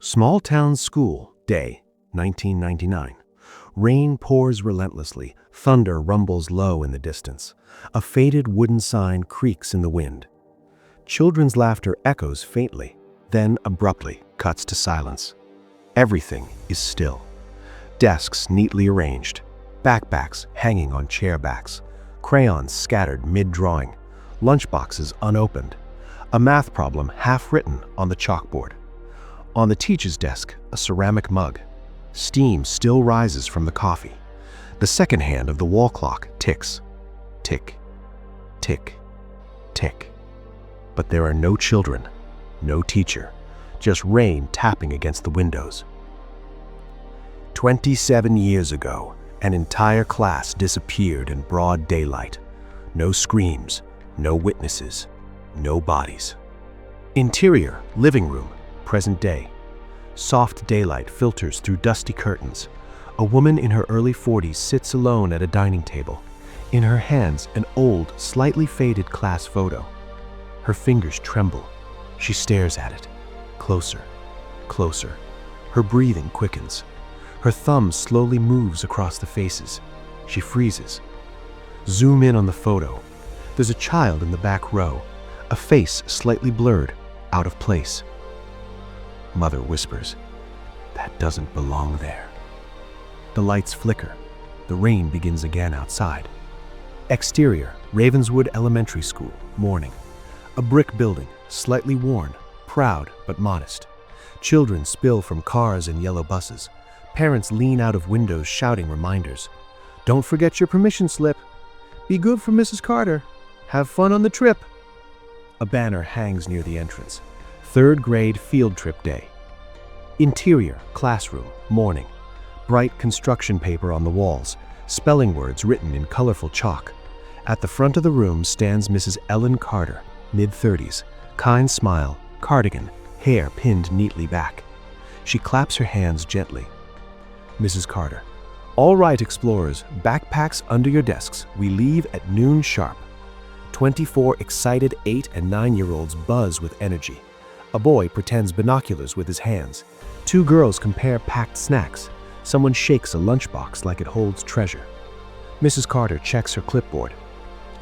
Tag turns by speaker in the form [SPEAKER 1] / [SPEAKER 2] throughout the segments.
[SPEAKER 1] Small Town School, Day, 1999. Rain pours relentlessly, thunder rumbles low in the distance. A faded wooden sign creaks in the wind. Children's laughter echoes faintly, then abruptly cuts to silence. Everything is still. Desks neatly arranged, backpacks hanging on chair backs, crayons scattered mid-drawing, lunchboxes unopened, a math problem half-written on the chalkboard. On the teacher's desk, a ceramic mug. Steam still rises from the coffee. The second hand of the wall clock ticks. Tick, tick, tick. But there are no children, no teacher, just rain tapping against the windows. 27 years ago, an entire class disappeared in broad daylight. No screams, no witnesses, no bodies. Interior, living room, present day. Soft daylight filters through dusty curtains. A woman in her early 40s sits alone at a dining table. In her hands, an old, slightly faded class photo. Her fingers tremble. She stares at it. Closer, closer. Her breathing quickens. Her thumb slowly moves across the faces. She freezes. Zoom in on the photo. There's a child in the back row, a face slightly blurred, out of place. Mother whispers, "That doesn't belong there." The lights flicker. The rain begins again outside. Exterior, Ravenswood Elementary School, morning. A brick building, slightly worn, proud but modest. Children spill from cars and yellow buses. Parents lean out of windows shouting reminders. "Don't forget your permission slip. Be good for Mrs. Carter. Have fun on the trip." A banner hangs near the entrance. Third grade field trip day. Interior, classroom, morning. Bright construction paper on the walls, spelling words written in colorful chalk. At the front of the room stands Mrs. Ellen Carter, mid-30s, kind smile, cardigan, hair pinned neatly back. She claps her hands gently. Mrs. Carter, "All right, explorers, backpacks under your desks. We leave at noon sharp." 24 excited 8- and 9-year-olds buzz with energy. A boy pretends binoculars with his hands. 2 girls compare packed snacks. Someone shakes a lunchbox like it holds treasure. Mrs. Carter checks her clipboard.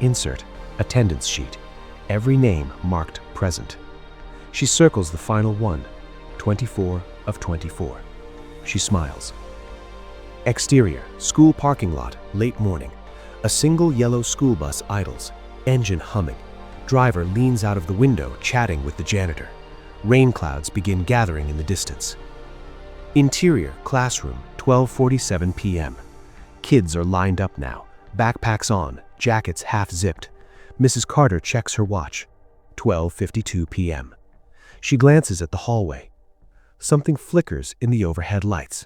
[SPEAKER 1] Insert, attendance sheet. Every name marked present. She circles the final one, 24 of 24. She smiles. Exterior, school parking lot, late morning. A single yellow school bus idles, engine humming. Driver leans out of the window, chatting with the janitor. Rain clouds begin gathering in the distance. Interior, classroom, 12:47 p.m. Kids are lined up now, backpacks on, jackets half-zipped. Mrs. Carter checks her watch, 12:52 p.m. She glances at the hallway. Something flickers in the overhead lights.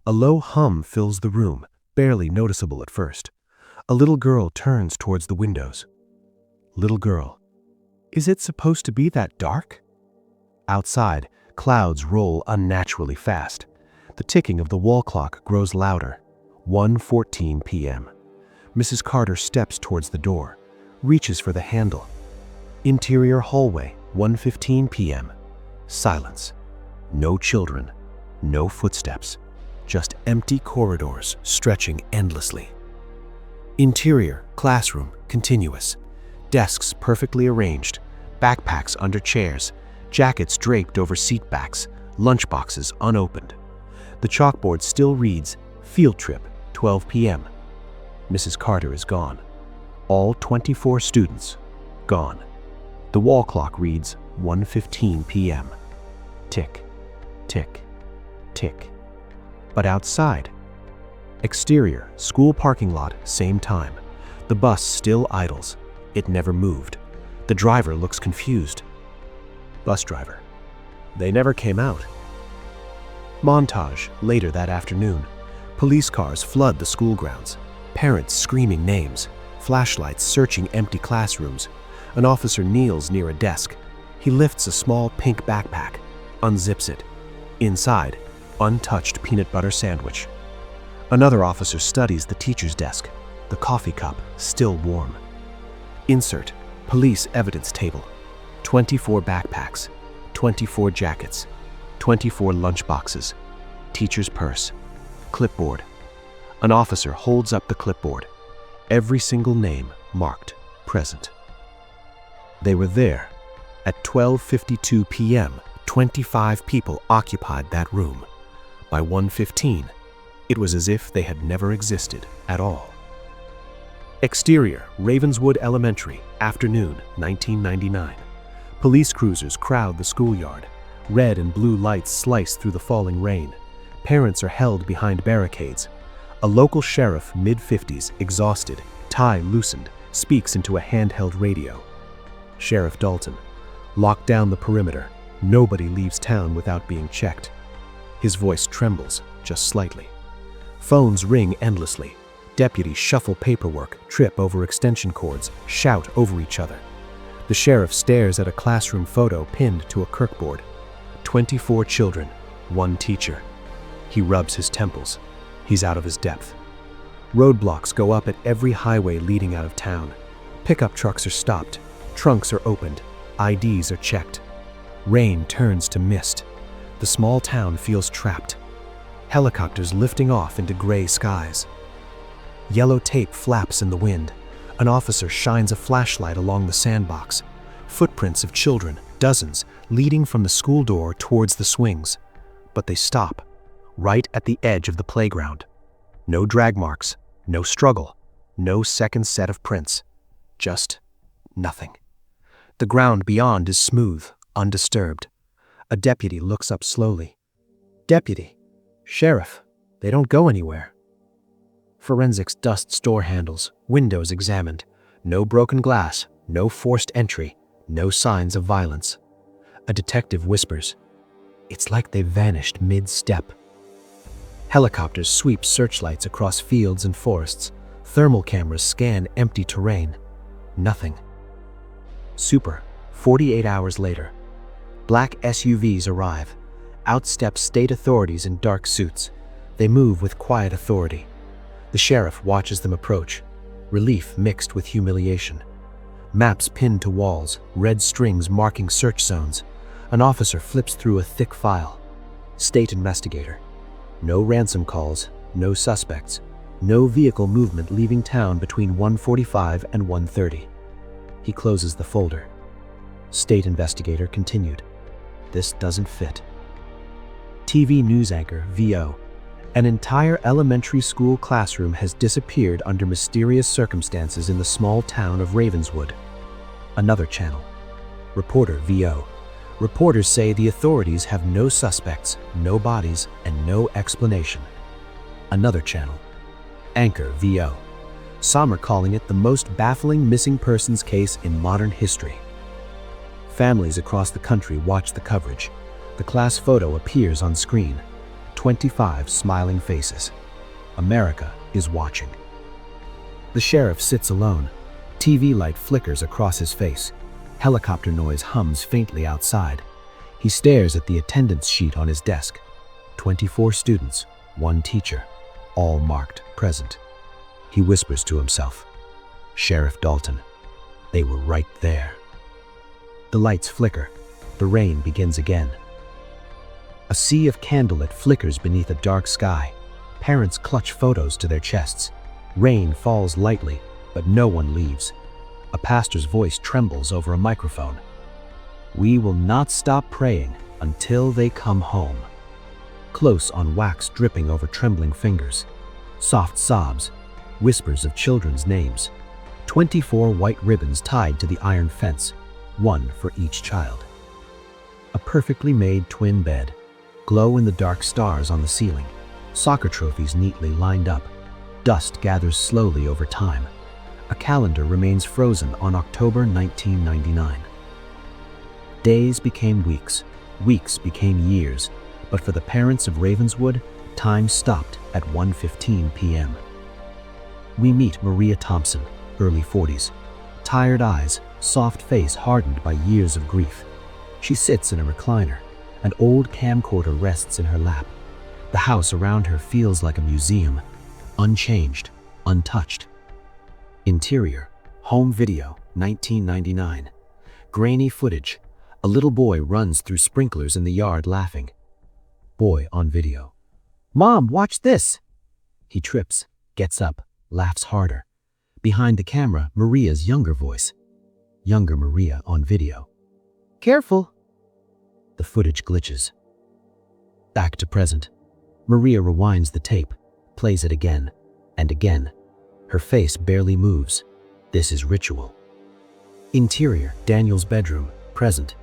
[SPEAKER 1] A low hum fills the room, barely noticeable at first. A little girl turns towards the windows. Little girl. Is it supposed to be that dark? Outside, clouds roll unnaturally fast. The ticking of the wall clock grows louder. 1:14 p.m. Mrs. Carter steps towards the door, reaches for the handle. Interior hallway, 1:15 p.m. Silence. No children, no footsteps, just empty corridors stretching endlessly. Interior, classroom, continuous. Desks perfectly arranged, backpacks under chairs, jackets draped over seat backs, lunchboxes unopened. The chalkboard still reads, "Field trip, 12 p.m." Mrs. Carter is gone. All 24 students, gone. The wall clock reads, 1:15 p.m. Tick, tick, tick. But outside. Exterior, school parking lot, same time. The bus still idles. It never moved. The driver looks confused. Bus driver. They never came out. Montage, later that afternoon. Police cars flood the school grounds. Parents screaming names. Flashlights searching empty classrooms. An officer kneels near a desk. He lifts a small pink backpack, unzips it. Inside, untouched peanut butter sandwich. Another officer studies the teacher's desk. The coffee cup, still warm. Insert, police evidence table. 24 backpacks, 24 jackets, 24 lunchboxes, teacher's purse, clipboard. An officer holds up the clipboard. Every single name marked present. They were there. At 12:52 p.m., 25 people occupied that room. By 1:15, it was as if they had never existed at all. Exterior, Ravenswood Elementary, afternoon, 1999. Police cruisers crowd the schoolyard. Red and blue lights slice through the falling rain. Parents are held behind barricades. A local sheriff, mid-50s, exhausted, tie loosened, speaks into a handheld radio. Sheriff Dalton, lock down the perimeter. Nobody leaves town without being checked. His voice trembles, just slightly. Phones ring endlessly. Deputies shuffle paperwork, trip over extension cords, shout over each other. The sheriff stares at a classroom photo pinned to a kirkboard. 24 children, 1 teacher. He rubs his temples. He's out of his depth. Roadblocks go up at every highway leading out of town. Pickup trucks are stopped. Trunks are opened. IDs are checked. Rain turns to mist. The small town feels trapped. Helicopters lifting off into gray skies. Yellow tape flaps in the wind. An officer shines a flashlight along the sandbox. Footprints of children, dozens, leading from the school door towards the swings. But they stop, right at the edge of the playground. No drag marks, no struggle, no second set of prints. Just nothing. The ground beyond is smooth, undisturbed. A deputy looks up slowly. Deputy, sheriff, they don't go anywhere. Forensics dusts door handles, windows examined. No broken glass, no forced entry, no signs of violence. A detective whispers, "It's like they vanished mid-step." Helicopters sweep searchlights across fields and forests. Thermal cameras scan empty terrain. Nothing. Super, 48 hours later. Black SUVs arrive. Out step state authorities in dark suits. They move with quiet authority. The sheriff watches them approach, relief mixed with humiliation. Maps pinned to walls, red strings marking search zones. An officer flips through a thick file. State investigator. No ransom calls, no suspects, no vehicle movement leaving town between 1:45 and 1:30. He closes the folder. State investigator continued. This doesn't fit. TV news anchor, VO. An entire elementary school classroom has disappeared under mysterious circumstances in the small town of Ravenswood. Another channel. Reporter, VO. Reporters say the authorities have no suspects, no bodies, and no explanation. Another channel. Anchor, VO. Some are calling it the most baffling missing persons case in modern history. Families across the country watch the coverage. The class photo appears on screen. 25 smiling faces. America is watching. The sheriff sits alone. TV light flickers across his face. Helicopter noise hums faintly outside. He stares at the attendance sheet on his desk. 24 students, 1 teacher, all marked present. He whispers to himself, Sheriff Dalton, they were right there. The lights flicker. The rain begins again. A sea of candlelit flickers beneath a dark sky. Parents clutch photos to their chests. Rain falls lightly, but no one leaves. A pastor's voice trembles over a microphone. We will not stop praying until they come home. Close on wax dripping over trembling fingers. Soft sobs, whispers of children's names. 24 white ribbons tied to the iron fence, 1 for each child. A perfectly made twin bed. Glow-in-the-dark stars on the ceiling. Soccer trophies neatly lined up. Dust gathers slowly over time. A calendar remains frozen on October 1999. Days became weeks. Weeks became years. But for the parents of Ravenswood, time stopped at 1:15 p.m. We meet Maria Thompson, early 40s. Tired eyes, soft face hardened by years of grief. She sits in a recliner. An old camcorder rests in her lap. The house around her feels like a museum, unchanged, untouched. Interior, home video, 1999. Grainy footage. A little boy runs through sprinklers in the yard laughing.
[SPEAKER 2] Boy on video. "Mom, watch this!" He trips, gets up, laughs harder. Behind the camera, Maria's younger voice. Younger Maria on video. "Careful!" The footage glitches. Back to present. Maria rewinds the tape, plays it again and again. Her face barely moves. This is ritual. Interior, Daniel's bedroom, present.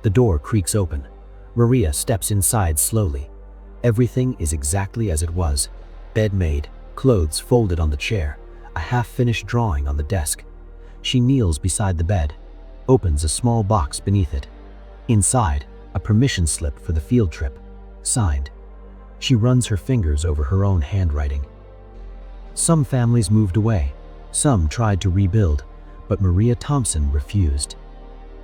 [SPEAKER 2] The door creaks open. Maria steps inside slowly. Everything is exactly as it was. Bed made, clothes folded on the chair, a half-finished drawing on the desk. She kneels beside the bed, opens a small box beneath it. Inside, a permission slip for the field trip, signed. She runs her fingers over her own handwriting. Some families moved away. Some tried to rebuild, but Maria Thompson refused.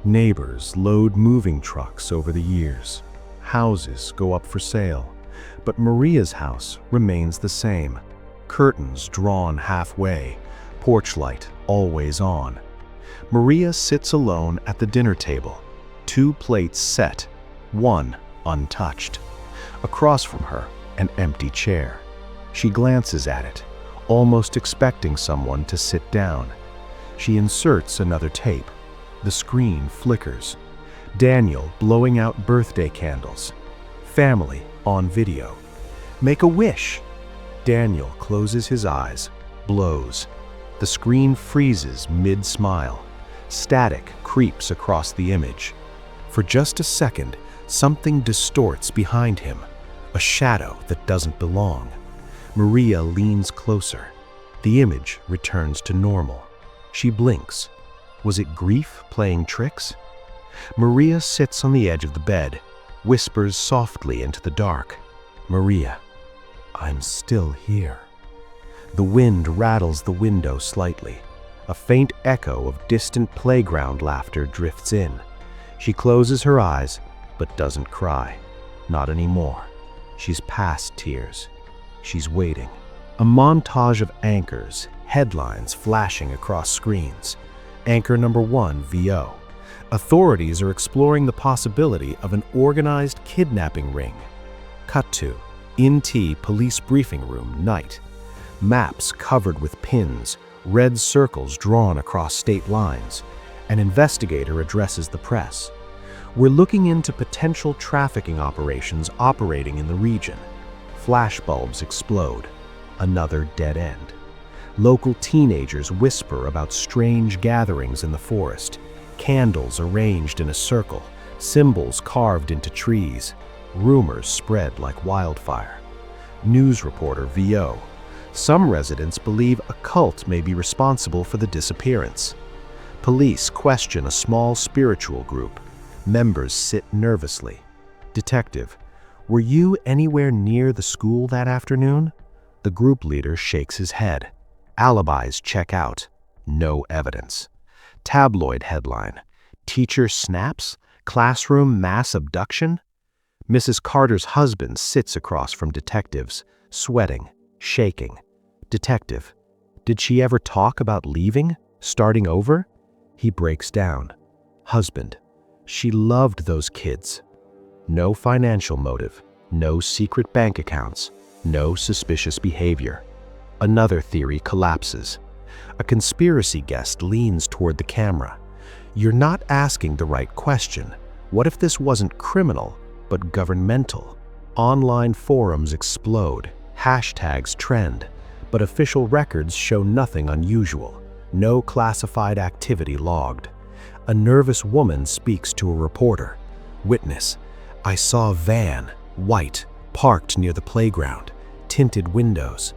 [SPEAKER 1] Neighbors load moving trucks over the years. Houses go up for sale, but Maria's house remains the same. Curtains drawn halfway, porch light always on. Maria sits alone at the dinner table, 2 plates set, 1 untouched. Across from her, an empty chair. She glances at it, almost expecting someone to sit down. She inserts another tape. The screen flickers. Daniel blowing out birthday candles. Family on video. Make a wish. Daniel closes his eyes, blows. The screen freezes mid-smile. Static creeps across the image. For just a second, something distorts behind him, a shadow that doesn't belong. Maria leans closer. The image returns to normal. She blinks. Was it grief playing tricks? Maria sits on the edge of the bed, whispers softly into the dark. "Maria, I'm still here." The wind rattles the window slightly. A faint echo of distant playground laughter drifts in. She closes her eyes, but doesn't cry. Not anymore. She's past tears. She's waiting. A montage of anchors, headlines flashing across screens. Anchor number 1, VO. Authorities are exploring the possibility of an organized kidnapping ring. Cut to NT police briefing room, night. Maps covered with pins, red circles drawn across state lines. An investigator addresses the press. "We're looking into potential trafficking operations operating in the region." Flashbulbs explode. Another dead end. Local teenagers whisper about strange gatherings in the forest. Candles arranged in a circle, symbols carved into trees. Rumors spread like wildfire. News reporter VO. Some residents believe a cult may be responsible for the disappearance. Police question a small spiritual group. Members sit nervously. Detective. "Were you anywhere near the school that afternoon?" The group leader shakes his head. Alibis check out. No evidence. Tabloid headline. "Teacher snaps? Classroom mass abduction?" Mrs. Carter's husband sits across from detectives, sweating, shaking. Detective. "Did she ever talk about leaving? Starting over?" He breaks down. Husband. "She loved those kids." No financial motive. No secret bank accounts. No suspicious behavior. Another theory collapses. A conspiracy guest leans toward the camera. "You're not asking the right question. What if this wasn't criminal, but governmental?" Online forums explode. Hashtags trend. But official records show nothing unusual. No classified activity logged. A nervous woman speaks to a reporter. Witness. "I saw a van, white, parked near the playground. Tinted windows."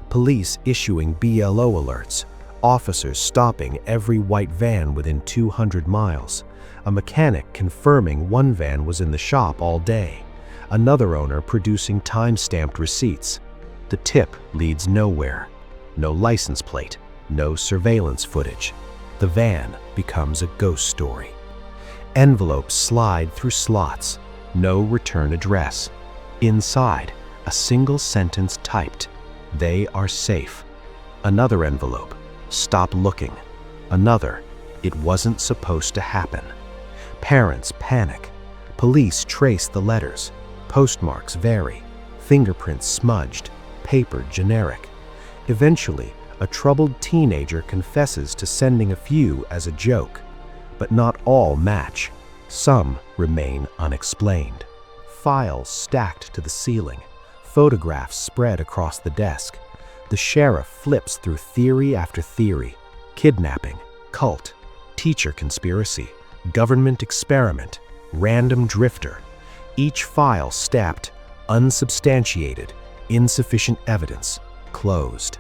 [SPEAKER 1] Police issuing BLO alerts. Officers stopping every white van within 200 miles. A mechanic confirming one van was in the shop all day. Another owner producing time-stamped receipts. The tip leads nowhere. No license plate. No surveillance footage. The van becomes a ghost story. Envelopes slide through slots. No return address. Inside, a single sentence typed. "They are safe." Another envelope. "Stop looking." Another. "It wasn't supposed to happen." Parents panic. Police trace the letters. Postmarks vary, fingerprints smudged, paper generic. Eventually, a troubled teenager confesses to sending a few as a joke, but not all match. Some remain unexplained. Files stacked to the ceiling, photographs spread across the desk. The sheriff flips through theory after theory: kidnapping, cult, teacher conspiracy, government experiment, random drifter. Each file stamped unsubstantiated, insufficient evidence, closed.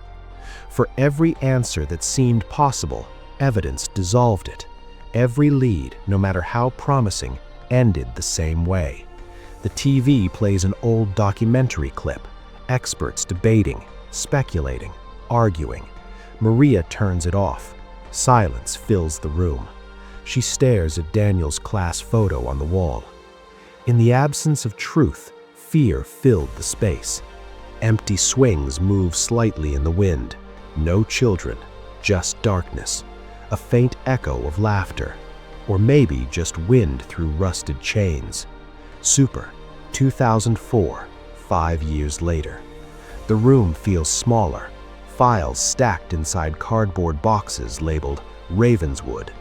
[SPEAKER 1] For every answer that seemed possible, evidence dissolved it. Every lead, no matter how promising, ended the same way. The TV plays an old documentary clip, experts debating, speculating, arguing. Maria turns it off. Silence fills the room. She stares at Daniel's class photo on the wall. In the absence of truth, fear filled the space. Empty swings move slightly in the wind. No children, just darkness. A faint echo of laughter. Or maybe just wind through rusted chains. Super, 2004, 5 years later. The room feels smaller. Files stacked inside cardboard boxes labeled Ravenswood.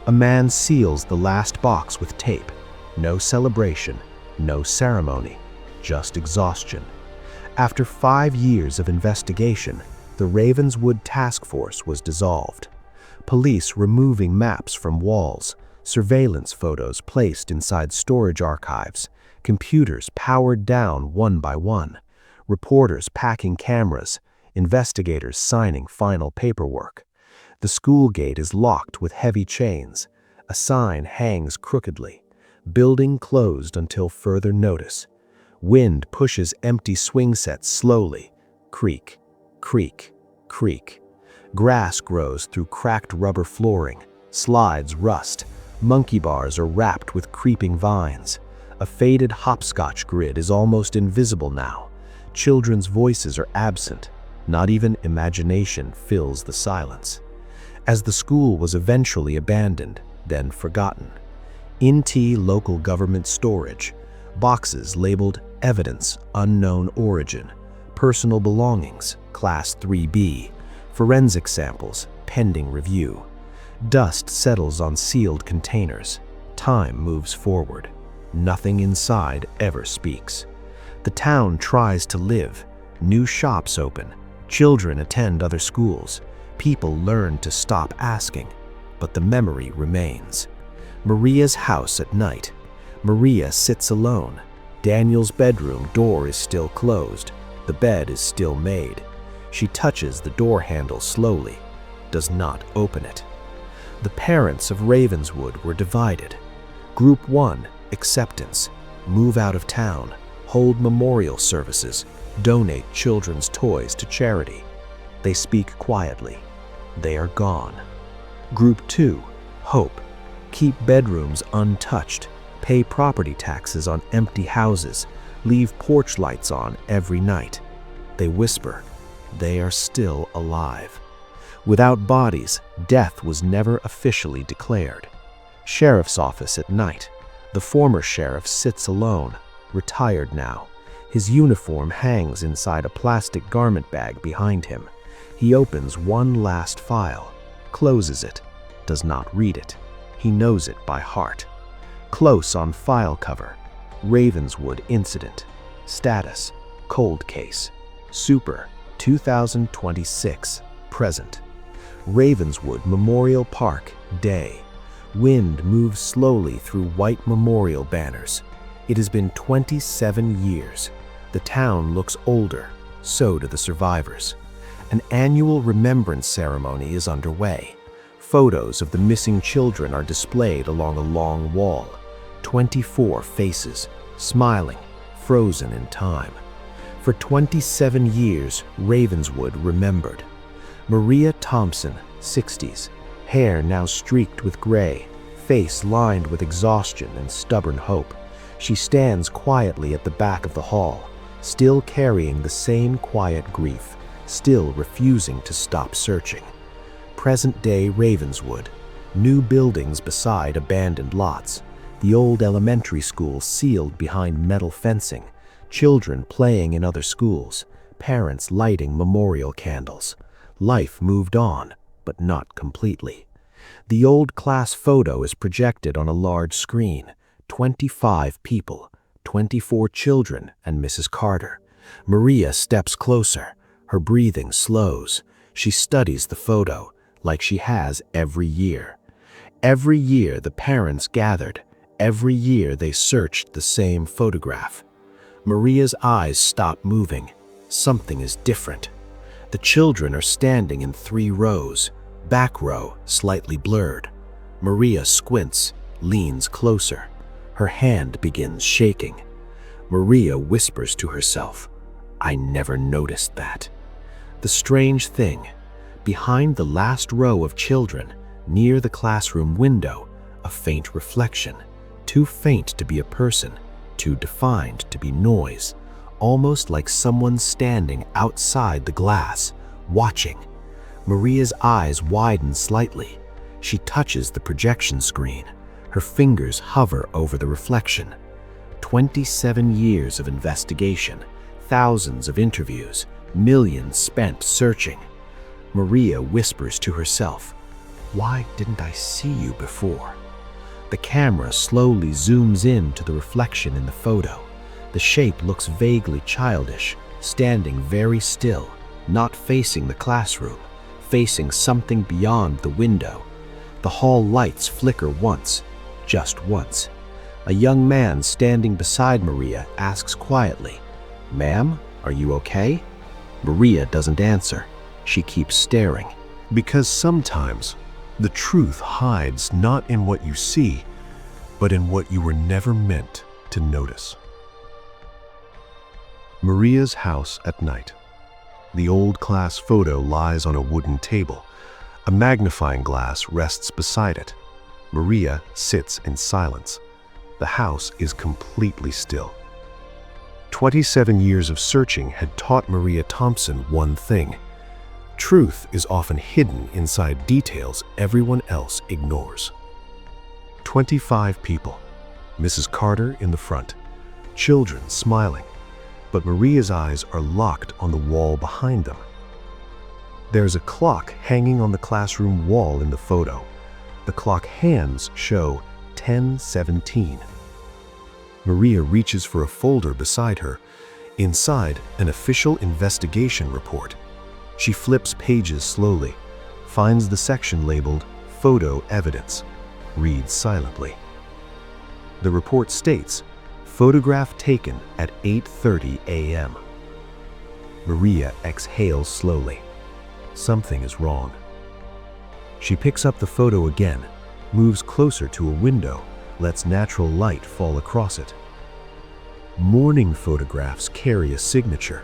[SPEAKER 1] A man seals the last box with tape. No celebration, no ceremony, just exhaustion. After 5 years of investigation, the Ravenswood Task Force was dissolved. Police removing maps from walls, surveillance photos placed inside storage archives, computers powered down one by one, reporters packing cameras, investigators signing final paperwork. The school gate is locked with heavy chains. A sign hangs crookedly. Building closed until further notice. Wind pushes empty swing sets slowly. Creak, creak, creak. Grass grows through cracked rubber flooring. Slides rust. Monkey bars are wrapped with creeping vines. A faded hopscotch grid is almost invisible now. Children's voices are absent. Not even imagination fills the silence. As the school was eventually abandoned, then forgotten. NT local government storage. Boxes labeled Evidence, Unknown Origin. Personal belongings, Class 3B. Forensic samples, pending review. Dust settles on sealed containers. Time moves forward. Nothing inside ever speaks. The town tries to live. New shops open. Children attend other schools. People learn to stop asking. But the memory remains. Maria's house at night. Maria sits alone. Daniel's bedroom door is still closed. The bed is still made. She touches the door handle slowly, does not open it. The parents of Ravenswood were divided. Group 1, acceptance, move out of town, hold memorial services, donate children's toys to charity. They speak quietly. They are gone. Group 2, hope, keep bedrooms untouched, pay property taxes on empty houses, leave porch lights on every night. They whisper, they are still alive. Without bodies, death was never officially declared. Sheriff's office at night. The former sheriff sits alone, retired now. His uniform hangs inside a plastic garment bag behind him. He opens one last file, closes it, does not read it. He knows it by heart. Close on file cover, Ravenswood incident. Status, cold case. Super, 2026, present. Ravenswood Memorial Park, day. Wind moves slowly through white memorial banners. It has been 27 years. The town looks older, so do the survivors. An annual remembrance ceremony is underway. Photos of the missing children are displayed along a long wall. 24 faces, smiling, frozen in time. For 27 years, Ravenswood remembered. Maria Thompson, 60s, hair now streaked with gray, face lined with exhaustion and stubborn hope. She stands quietly at the back of the hall, still carrying the same quiet grief, still refusing to stop searching. Present-day Ravenswood, new buildings beside abandoned lots, The old elementary school sealed behind metal fencing, children playing in other schools, parents lighting memorial candles. Life moved on, but not completely. The old class photo is projected on a large screen. 25 people, 24 children, and Mrs. Carter. Maria steps closer. Her breathing slows. She studies the photo, like she has every year. Every year the parents gathered. Every year they searched the same photograph. Maria's eyes stop moving. Something is different. The children are standing in 3 rows, back row slightly blurred. Maria squints, leans closer. Her hand begins shaking. Maria whispers to herself, "I never noticed that." The strange thing, behind the last row of children, near the classroom window, a faint reflection, too faint to be a person, too defined to be noise, almost like someone standing outside the glass, watching. Maria's eyes widen slightly. She touches the projection screen. Her fingers hover over the reflection. 27 years of investigation, thousands of interviews, millions spent searching. Maria whispers to herself, "Why didn't I see you before?" The camera slowly zooms in to the reflection in the photo. The shape looks vaguely childish, standing very still, not facing the classroom, facing something beyond the window. The hall lights flicker once, just once. A young man standing beside Maria asks quietly, "Ma'am, are you okay?" Maria doesn't answer. She keeps staring.
[SPEAKER 3] Because sometimes the truth hides not in what you see, but in what you were never meant to notice. Maria's house at night. The old class photo lies on a wooden table. A magnifying glass rests beside it. Maria sits in silence. The house is completely still. 27 years of searching had taught Maria Thompson one thing. Truth is often hidden inside details everyone else ignores. 25 people. Mrs. Carter in the front. Children smiling. But Maria's eyes are locked on the wall behind them. There's a clock hanging on the classroom wall in the photo. The clock hands show 10:17. Maria reaches for a folder beside her. Inside, an official investigation report. She flips pages slowly, finds the section labeled Photo Evidence, reads silently. The report states, photograph taken at 8:30 a.m. Maria exhales slowly. Something is wrong. She picks up the photo again, moves closer to a window, lets natural light fall across it. Morning photographs carry a signature.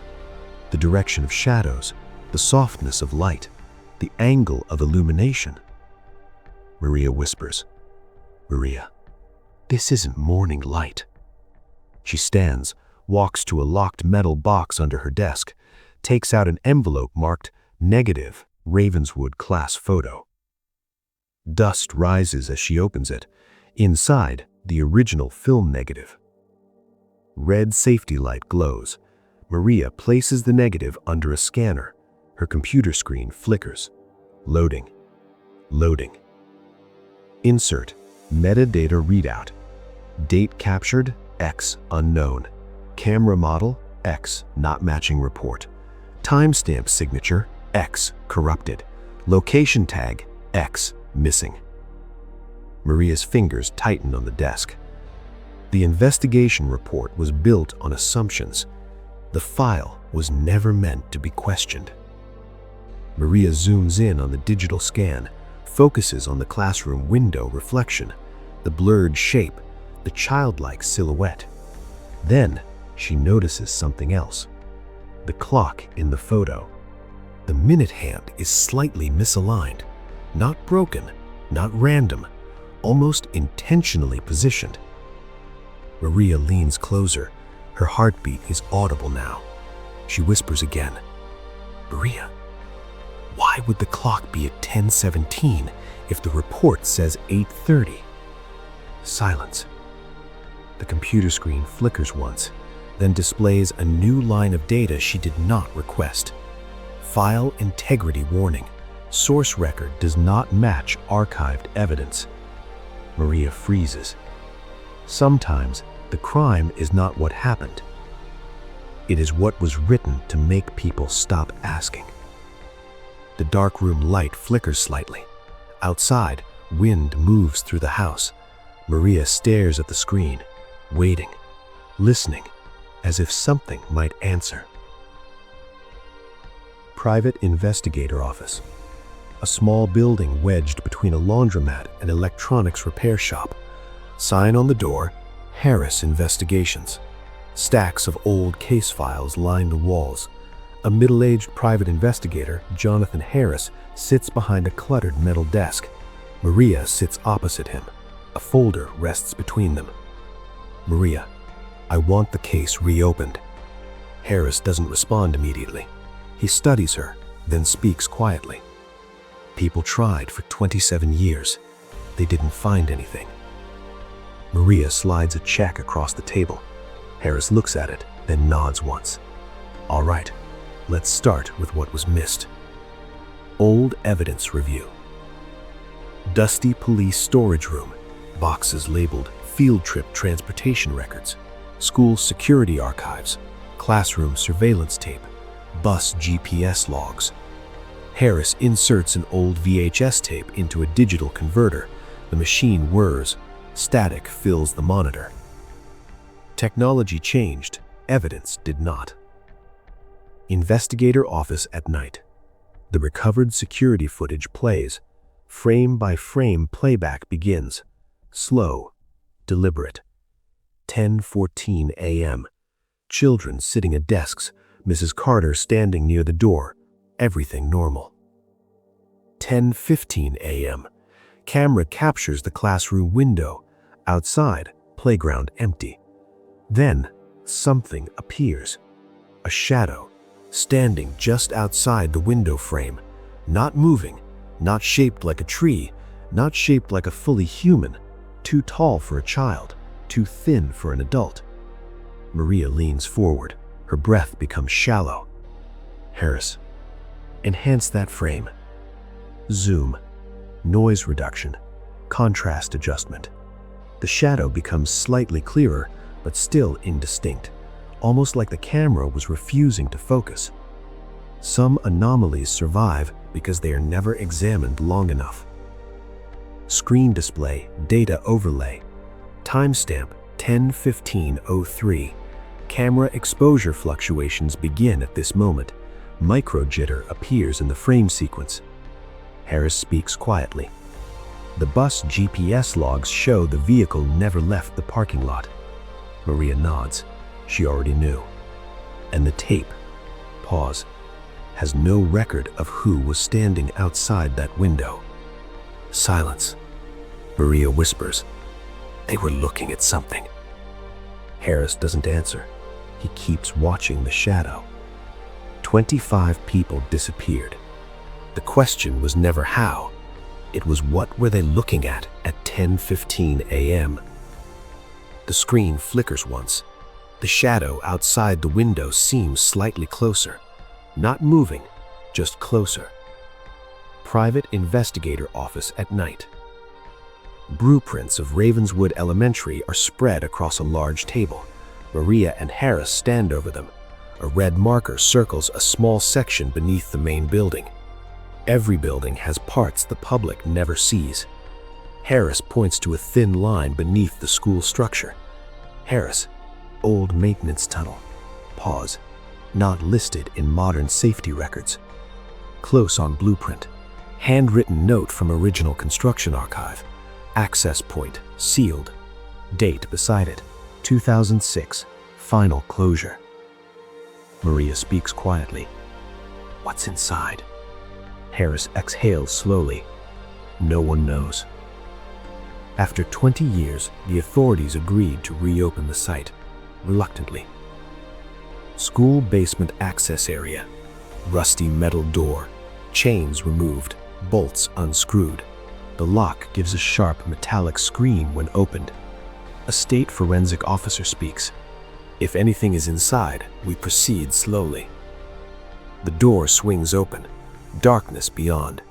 [SPEAKER 3] The direction of shadows, the softness of light, the angle of illumination. Maria whispers, "Maria, this isn't morning light." She stands, walks to a locked metal box under her desk, takes out an envelope marked Negative Ravenswood Class Photo. Dust rises as she opens it. Inside, the original film negative. Red safety light glows. Maria places the negative under a scanner. Her computer screen flickers. Loading. Loading. Insert. Metadata readout. Date captured, X unknown. Camera model, X not matching report. Timestamp signature, X corrupted. Location tag, X missing. Maria's fingers tighten on the desk. The investigation report was built on assumptions. The file was never meant to be questioned. Maria zooms in on the digital scan, focuses on the classroom window reflection, the blurred shape, the childlike silhouette. Then she notices something else. The clock in the photo. The minute hand is slightly misaligned, not broken, not random, almost intentionally positioned. Maria leans closer. Her heartbeat is audible now. She whispers again, "Maria, why would the clock be at 10:17 if the report says 8:30? Silence.
[SPEAKER 1] The computer screen flickers once, then displays a new line of data she did not request. File integrity warning. Source record does not match archived evidence. Maria freezes. Sometimes the crime is not what happened. It is what was written to make people stop asking. The darkroom light flickers slightly. Outside, wind moves through the house. Maria stares at the screen, waiting, listening, as if something might answer. Private Investigator Office. A small building wedged between a laundromat and electronics repair shop. Sign on the door, Harris Investigations. Stacks of old case files line the walls. A middle-aged private investigator, Jonathan Harris, sits behind a cluttered metal desk. Maria sits opposite him. A folder rests between them. Maria, I want the case reopened. Harris doesn't respond immediately. He studies her, then speaks quietly. People tried for 27 years. They didn't find anything. Maria slides a check across the table. Harris looks at it, then nods once. All right, let's start with what was missed. Old evidence review. Dusty police storage room. Boxes labeled field trip transportation records. School security archives. Classroom surveillance tape. Bus GPS logs. Harris inserts an old VHS tape into a digital converter. The machine whirs. Static fills the monitor. Technology changed. Evidence did not. Investigator Office at night. The recovered security footage plays. Frame by frame playback begins. Slow, deliberate. 10:14 a.m. Children sitting at desks. Mrs. Carter standing near the door. Everything normal. 10:15 a.m. Camera captures the classroom window. Outside, playground empty. Then, something appears. A shadow, standing just outside the window frame. Not moving, not shaped like a tree, not shaped like a fully human. Too tall for a child, too thin for an adult. Maria leans forward. Her breath becomes shallow. Harris, enhance that frame. Zoom, noise reduction, contrast adjustment. The shadow becomes slightly clearer, but still indistinct, almost like the camera was refusing to focus. Some anomalies survive because they are never examined long enough. Screen display, data overlay. Timestamp 10:15:03. Camera exposure fluctuations begin at this moment. Micro jitter appears in the frame sequence. Harris speaks quietly. The bus GPS logs show the vehicle never left the parking lot. Maria nods. She already knew. And the tape, pause, has no record of who was standing outside that window. Silence. Maria whispers, "They were looking at something." Harris doesn't answer. He keeps watching the shadow. 25 people disappeared. The question was never how. It was what were they looking at 10:15 a.m. The screen flickers once. The shadow outside the window seems slightly closer. Not moving, just closer. Private Investigator Office at night. Blueprints of Ravenswood Elementary are spread across a large table. Maria and Harris stand over them. A red marker circles a small section beneath the main building. Every building has parts the public never sees. Harris points to a thin line beneath the school structure. Harris, old maintenance tunnel. Pause. Not listed in modern safety records. Close on blueprint. Handwritten note from original construction archive. Access point, sealed. Date beside it, 2006, final closure. Maria speaks quietly. What's inside? Harris exhales slowly. No one knows. After 20 years, the authorities agreed to reopen the site, reluctantly. School basement access area. Rusty metal door. Chains removed, bolts unscrewed. The lock gives a sharp metallic scream when opened. A state forensic officer speaks. If anything is inside, we proceed slowly. The door swings open. Darkness beyond.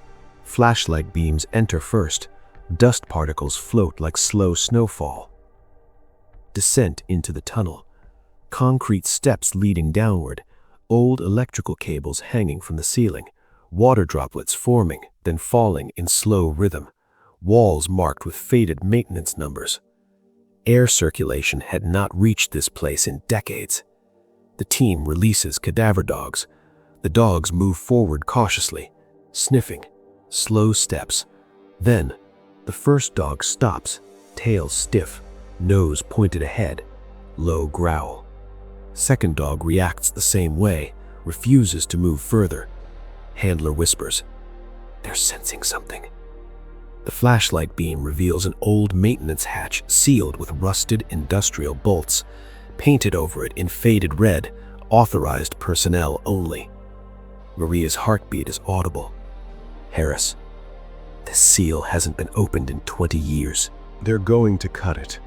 [SPEAKER 1] Flashlight beams enter first. Dust particles float like slow snowfall. Descent into the tunnel. Concrete steps leading downward. Old electrical cables hanging from the ceiling. Water droplets forming, then falling in slow rhythm. Walls marked with faded maintenance numbers. Air circulation had not reached this place in decades. The team releases cadaver dogs. The dogs move forward cautiously, sniffing, slow steps. Then, the first dog stops, tail stiff, nose pointed ahead, low growl. Second dog reacts the same way, refuses to move further. Handler whispers, "They're sensing something." The flashlight beam reveals an old maintenance hatch sealed with rusted industrial bolts, painted over it in faded red, authorized personnel only. Maria's heartbeat is audible. Harris, this seal hasn't been opened in 20 years.
[SPEAKER 3] They're going to cut it.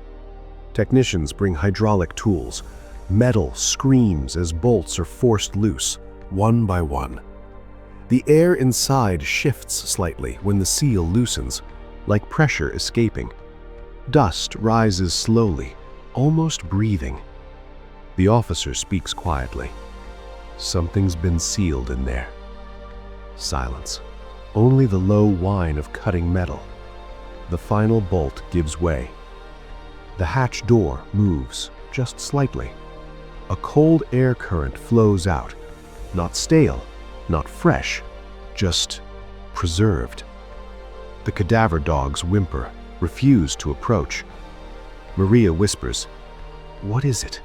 [SPEAKER 3] Technicians bring hydraulic tools. Metal screams as bolts are forced loose, one by one. The air inside shifts slightly when the seal loosens, like pressure escaping. Dust rises slowly, almost breathing. The officer speaks quietly. Something's been sealed in there. Silence. Only the low whine of cutting metal. The final bolt gives way. The hatch door moves, just slightly. A cold air current flows out. Not stale, not fresh, just preserved. The cadaver dogs whimper, refuse to approach. Maria whispers, "What is it?"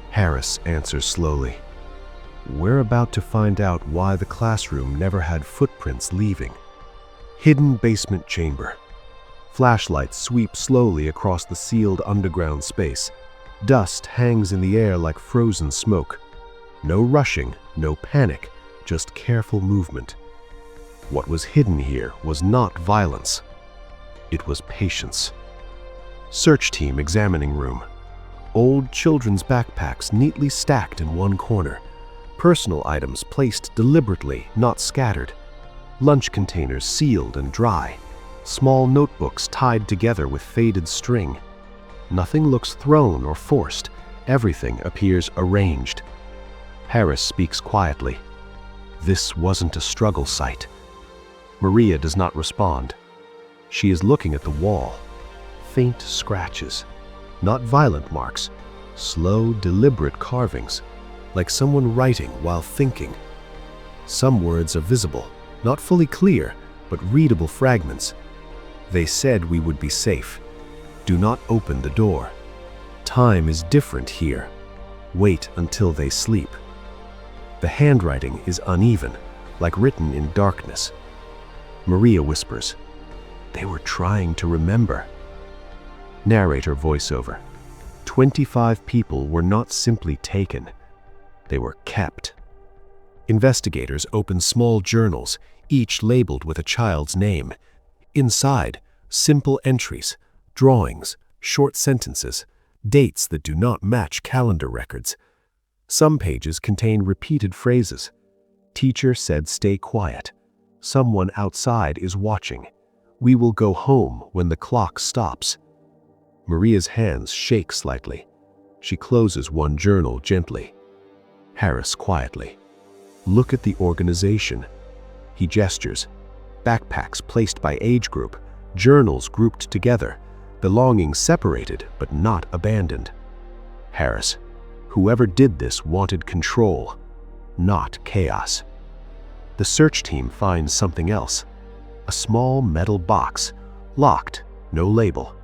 [SPEAKER 3] Harris answers slowly, "We're about to find out why the classroom never had footprints leaving." Hidden basement chamber. Flashlights sweep slowly across the sealed underground space. Dust hangs in the air like frozen smoke. No rushing, no panic, just careful movement. What was hidden here was not violence. It was patience. Search team examining room. Old children's backpacks neatly stacked in one corner. Personal items placed deliberately, not scattered. Lunch containers sealed and dry. Small notebooks tied together with faded string. Nothing looks thrown or forced. Everything appears arranged. Harris speaks quietly. This wasn't a struggle site. Maria does not respond. She is looking at the wall. Faint scratches. Not violent marks. Slow, deliberate carvings. Like someone writing while thinking. Some words are visible, not fully clear, but readable fragments. They said we would be safe. Do not open the door. Time is different here. Wait until they sleep. The handwriting is uneven, like written in darkness. Maria whispers, "They were trying to remember." Narrator voiceover. 25 people were not simply taken. They were kept. Investigators open small journals, each labeled with a child's name. Inside, simple entries, drawings, short sentences, dates that do not match calendar records. Some pages contain repeated phrases. Teacher said stay quiet. Someone outside is watching. We will go home when the clock stops. Maria's hands shake slightly. She closes one journal gently. Harris quietly. Look at the organization. He gestures. Backpacks placed by age group, journals grouped together, belongings separated but not abandoned. Harris. Whoever did this wanted control, not chaos. The search team finds something else. A small metal box, locked, no label.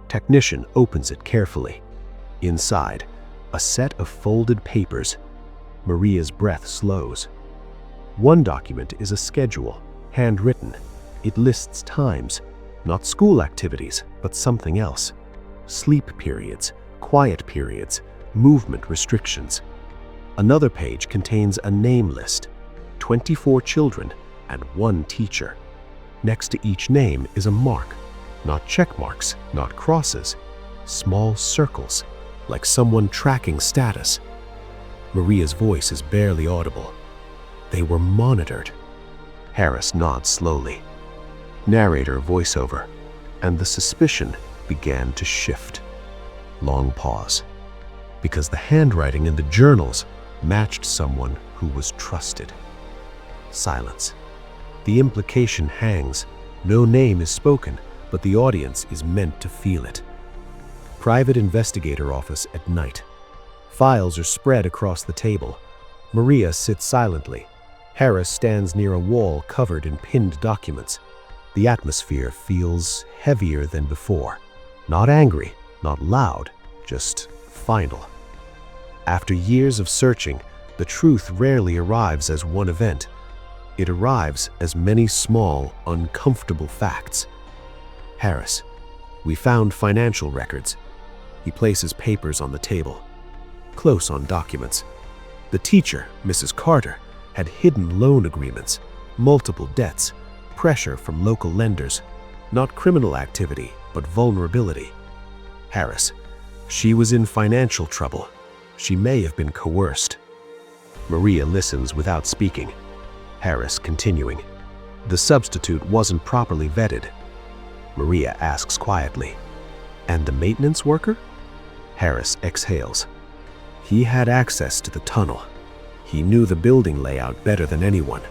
[SPEAKER 3] Technician opens it carefully. Inside, a set of folded papers. Maria's breath slows. One document is a schedule, handwritten. It lists times, not school activities, but something else. Sleep periods, quiet periods, movement restrictions. Another page contains a name list. 24 children and 1 teacher. Next to each name is a mark. Not check marks, not crosses.
[SPEAKER 1] small circles, like someone tracking status. Maria's voice is barely audible. They were monitored. Harris nods slowly. Narrator voiceover, and the suspicion began to shift. Long pause, because the handwriting in the journals matched someone who was trusted. Silence. The implication hangs. No name is spoken, but the audience is meant to feel it. Private investigator office at night. Files are spread across the table. Maria sits silently. Harris stands near a wall covered in pinned documents. The atmosphere feels heavier than before. Not angry, not loud, just final. After years of searching, the truth rarely arrives as one event. It arrives as many small, uncomfortable facts. Harris, we found financial records. He places papers on the table. Close on documents. The teacher, Mrs. Carter, had hidden loan agreements, multiple debts, pressure from local lenders, not criminal activity, but vulnerability. Harris, she was in financial trouble. She may have been coerced. Maria listens without speaking. Harris continuing. The substitute wasn't properly vetted. Maria asks quietly, and the maintenance worker? Harris exhales. He had access to the tunnel. He knew the building layout better than anyone.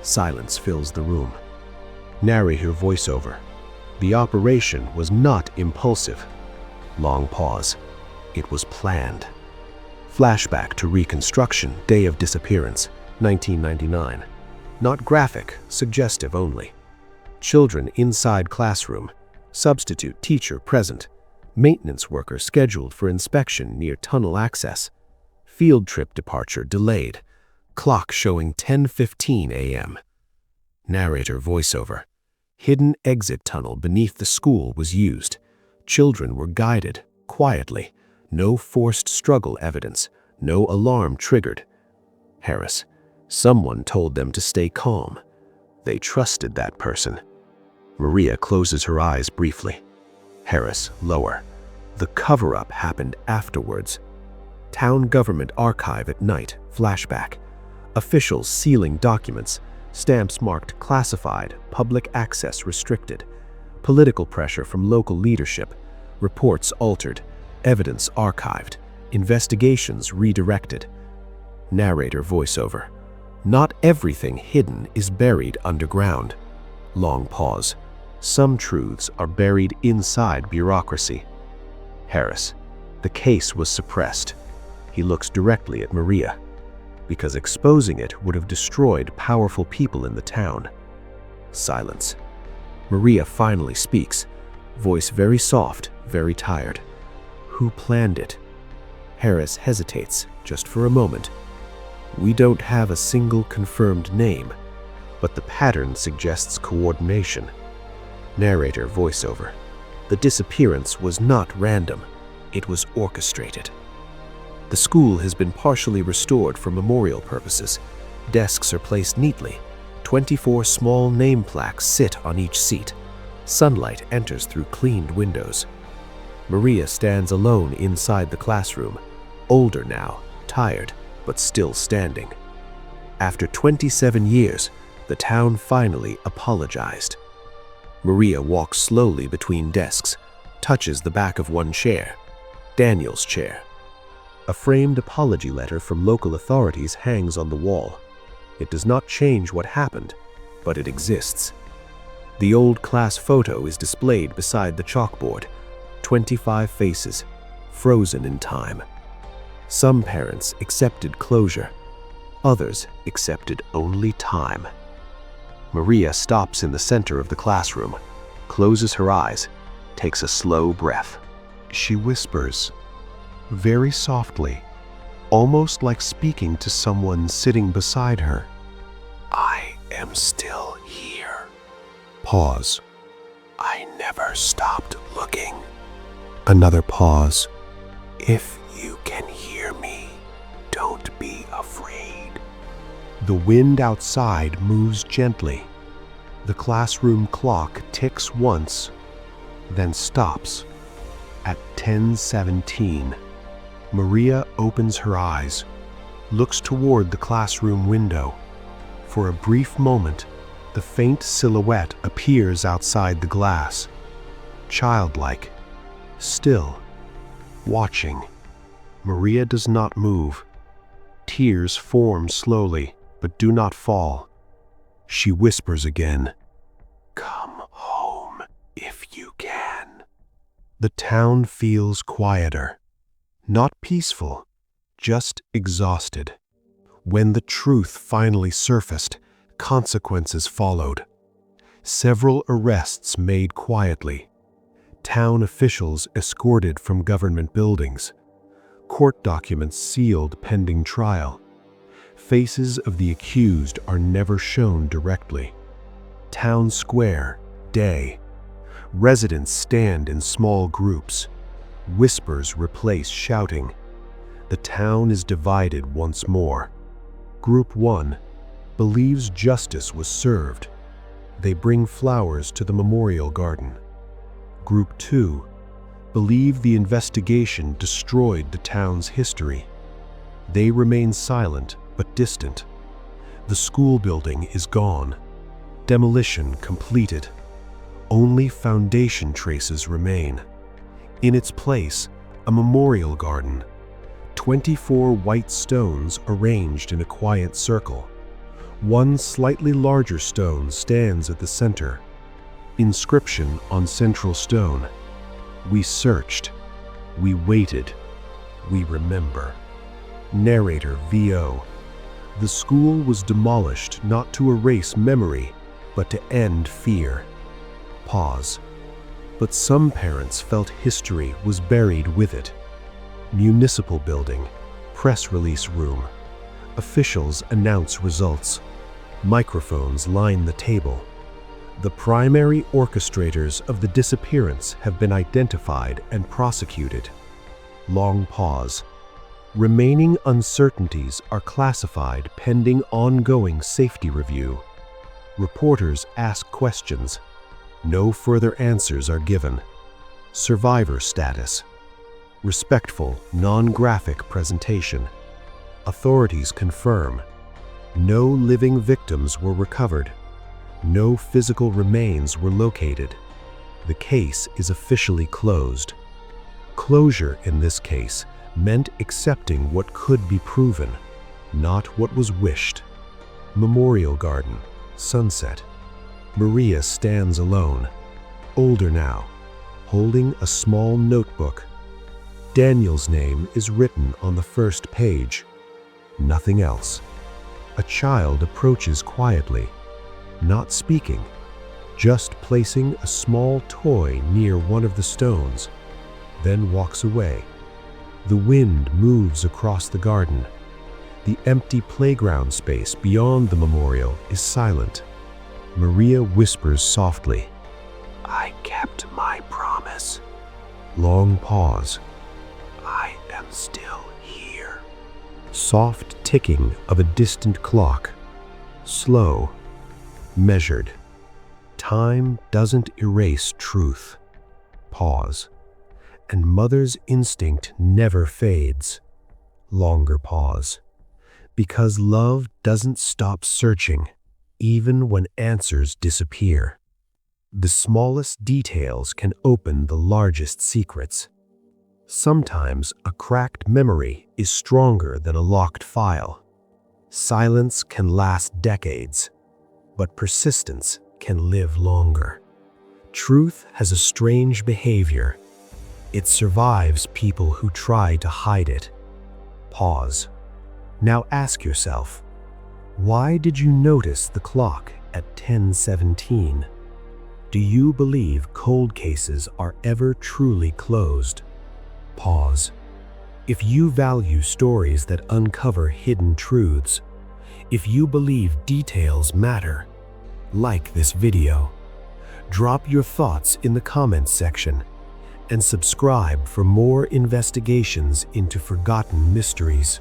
[SPEAKER 1] Silence fills the room. Narrator voiceover. The operation was not impulsive. Long pause. It was planned. Flashback to reconstruction, day of disappearance, 1999. Not graphic, suggestive only. Children inside classroom. Substitute teacher present. Maintenance worker scheduled for inspection near tunnel access. Field trip departure delayed. Clock showing 10:15 a.m. Narrator voiceover. Hidden exit tunnel beneath the school was used. Children were guided, quietly. No forced struggle evidence. No alarm triggered. Harris. Someone told them to stay calm. They trusted that person. Maria closes her eyes briefly. Harris, lower. The cover-up happened afterwards. Town government archive at night, flashback. Officials sealing documents, stamps marked classified, public access restricted. Political pressure from local leadership, reports altered, evidence archived, investigations redirected. Narrator voiceover. Not everything hidden is buried underground. Long pause. Some truths are buried inside bureaucracy. Harris. The case was suppressed. He looks directly at Maria, because exposing it would have destroyed powerful people in the town. Silence. Maria finally speaks, voice very soft, very tired. Who planned it? Harris hesitates, just for a moment. We don't have a single confirmed name, but the pattern suggests coordination. Narrator voiceover. The disappearance was not random. It was orchestrated. The school has been partially restored for memorial purposes. Desks are placed neatly. 24 small name plaques sit on each seat. Sunlight enters through cleaned windows. Maria stands alone inside the classroom, older now, tired, but still standing. After 27 years, the town finally apologized. Maria walks slowly between desks, touches the back of one chair, Daniel's chair. A framed apology letter from local authorities hangs on the wall. It does not change what happened, but it exists. The old class photo is displayed beside the chalkboard. 25 faces, frozen in time. Some parents accepted closure. Others accepted only time. Maria stops in the center of the classroom, closes her eyes, takes a slow breath.
[SPEAKER 3] She whispers, very softly, almost like speaking to someone sitting beside her.
[SPEAKER 1] I am still here.
[SPEAKER 3] Pause.
[SPEAKER 1] I never stopped looking.
[SPEAKER 3] Another pause.
[SPEAKER 1] If you can hear me, don't be afraid.
[SPEAKER 3] The wind outside moves gently. The classroom clock ticks once, then stops. at 10:17. Maria opens her eyes, looks toward the classroom window. For a brief moment, the faint silhouette appears outside the glass. Childlike, still, watching. Maria does not move. Tears form slowly, but do not fall. She whispers again, "Come home if you can." The town feels quieter. Not peaceful, just exhausted. When the truth finally surfaced, consequences followed. Several arrests made quietly. Town officials escorted from government buildings. Court documents sealed pending trial. Faces of the accused are never shown directly. Town square, day. Residents stand in small groups. Whispers replace shouting. The town is divided once more. Group 1 believes justice was served. They bring flowers to the memorial garden. Group 2 believe the investigation destroyed the town's history. They remain silent but distant. The school building is gone. Demolition completed. Only foundation traces remain. In its place, a memorial garden. 24 white stones arranged in a quiet circle. One slightly larger stone stands at the center. Inscription on central stone: "We searched, we waited, we remember." Narrator VO. The school was demolished not to erase memory, but to end fear. Pause. But some parents felt history was buried with it. Municipal building, press release room. Officials announce results. Microphones line the table. The primary orchestrators of the disappearance have been identified and prosecuted. Long pause. Remaining uncertainties are classified pending ongoing safety review. Reporters ask questions. No further answers are given. Survivor status. Respectful, non-graphic presentation. Authorities confirm. No living victims were recovered. No physical remains were located. The case is officially closed. Closure in this case meant accepting what could be proven, not what was wished. Memorial garden, sunset. Maria stands alone, older now, holding a small notebook. Daniel's name is written on the first page. Nothing else. A child approaches quietly, not speaking, just placing a small toy near one of the stones, then walks away. The wind moves across the garden. The empty playground space beyond the memorial is silent. Maria whispers softly, "I kept my promise." Long pause. "I am still here." Soft ticking of a distant clock. Slow, measured. Time doesn't erase truth. Pause. And mother's instinct never fades. Longer pause. Because love doesn't stop searching, even when answers disappear. The smallest details can open the largest secrets. Sometimes a cracked memory is stronger than a locked file. Silence can last decades, but persistence can live longer. Truth has a strange behavior. It survives people who try to hide it. Pause. Now ask yourself, why did you notice the clock at 10:17? Do you believe cold cases are ever truly closed? Pause. If you value stories that uncover hidden truths, if you believe details matter, like this video. Drop your thoughts in the comments section and subscribe for more investigations into forgotten mysteries.